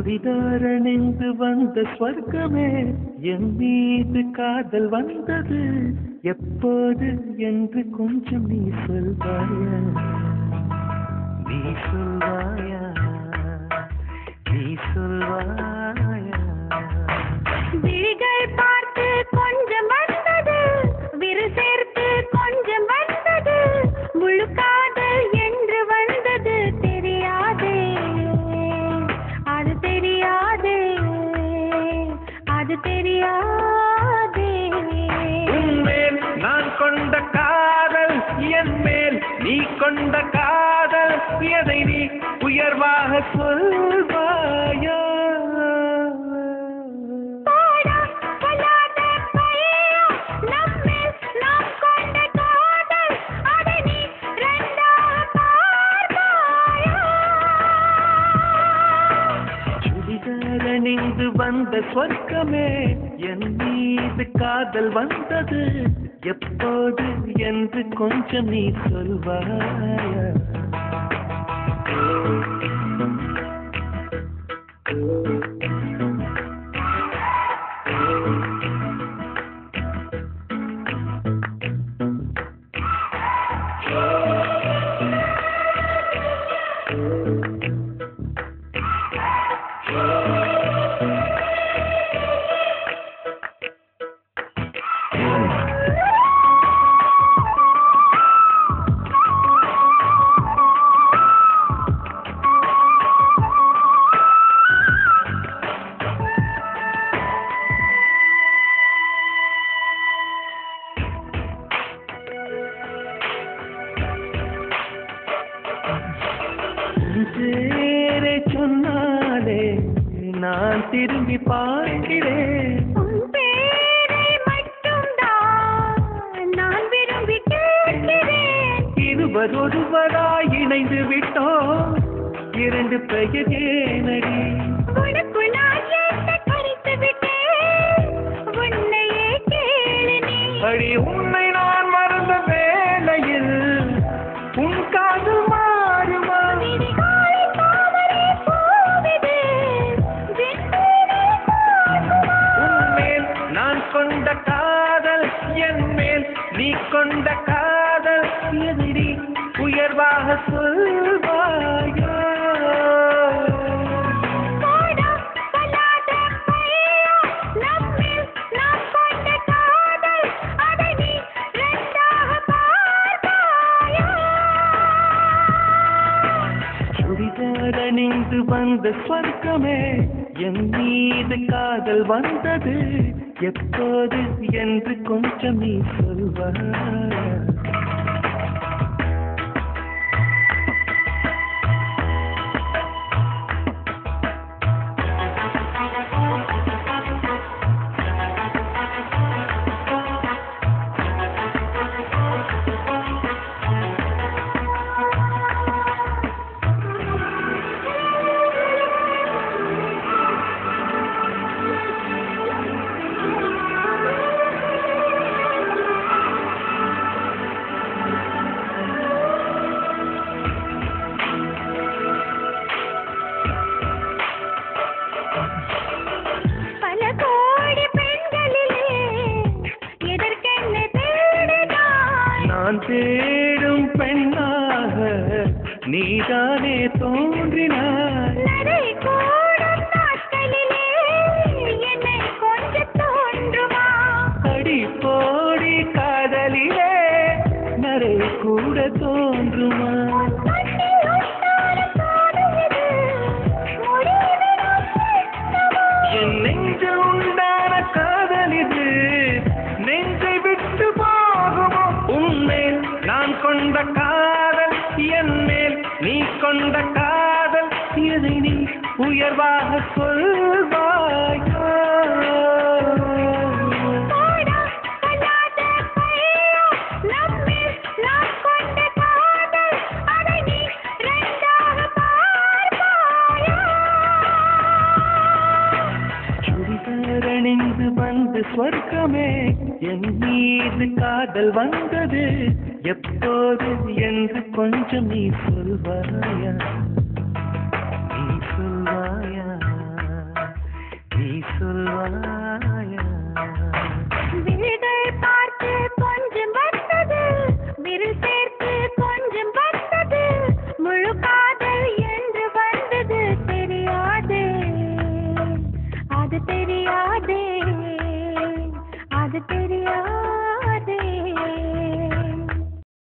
சுடிதாரணிந்து வந்த ஸ்வர்க்கமே என் மீது காதல் வந்தது எப்போது என்று கொஞ்சம் நீ சொல்வாயா நீ சொல்வாயா நீ சொல்வாயா விழிகள் பார்த்து கொஞ்சம் வந்தது விரு சேர்த்து கொஞ்சம் வந்தது முழு காதல் என்று வந்தது தெரியாதே அது தெரியாதே அது தெரியாதே உன்மேல் நான் கொண்ட காதல் என் மேல் நீ கொண்ட காதல் எதை நீ உயர்வாக சொல்வாயா சுடிதாரணிந்து வந்த ஸ்வர்க்கமே என் மீது காதல் வந்தது எப்போது என்று கொஞ்சம் நீ சொல்வாயா பேரை சொன்னாலே நான் திரும்பி பார்க்கிறேன் உன் பேரை மட்டும்தான் நான் விரும்பி கேட்கிறேன் இருவரொருவராய் இணைந்து விட்டோம் இரண்டு பெயர் ஏனடி உனக்கு நான் என்னை கரைத்து விட்டேன் உன்னையே கேளு நீ அடி உன்னை நான் மறந்த வேளையில் உன் காதல் மாறுமா விடிகாலை தாமரை பூவிது விண்மீனை பார்க்குமா உன்மேல் நான் கொண்ட காதல் என் மேல் நீ கொண்ட காதல் எதிரி உயர்வாக சொல்வாயா போடா சொல்லாத பையா நம்மில் நாம் கொண்ட காதல் அதை நீ ரெண்டாக பார்ப்பாயா சுடிதாரணிந்து வந்த ஸ்வர்க்கமே என் மீது காதல் வந்தது எப்போது என்று கொஞ்சம் நீ சொல்வாயா பல கோடி பெண்களிலே எதற்கென்ன தேடினாய் நான் தேடும் பெண்ணாக நீதானே தோன்றினாய் நடை கூடும் நாட்களிலே என்னை கொஞ்சம் தோன்றுமா அடி போடி காதலிலே நரை கூட தோன்றுமா கண்ணில் உண்டான காதல் இது முடிவிடும் என்னவோ என் நெஞ்சில் உண்டான காதல் இது நெஞ்சை விட்டு போகுமோ உன்மேல் நான் கொண்ட காதல் என் மேல் நீ கொண்ட காதல் எதை நீ உயர்வாக சொல்வாயா போடா சொல்லாத பையா நம்மில் நாம் கொண்ட காதல் அதை நீ ரெண்டாக பார்ப்பாயா சுடிதாரணிந்து வந்த ஸ்வர்க்கமே என் மீது காதல் வந்தது எப்போது என்று கொஞ்சம் நீ சொல்வாயா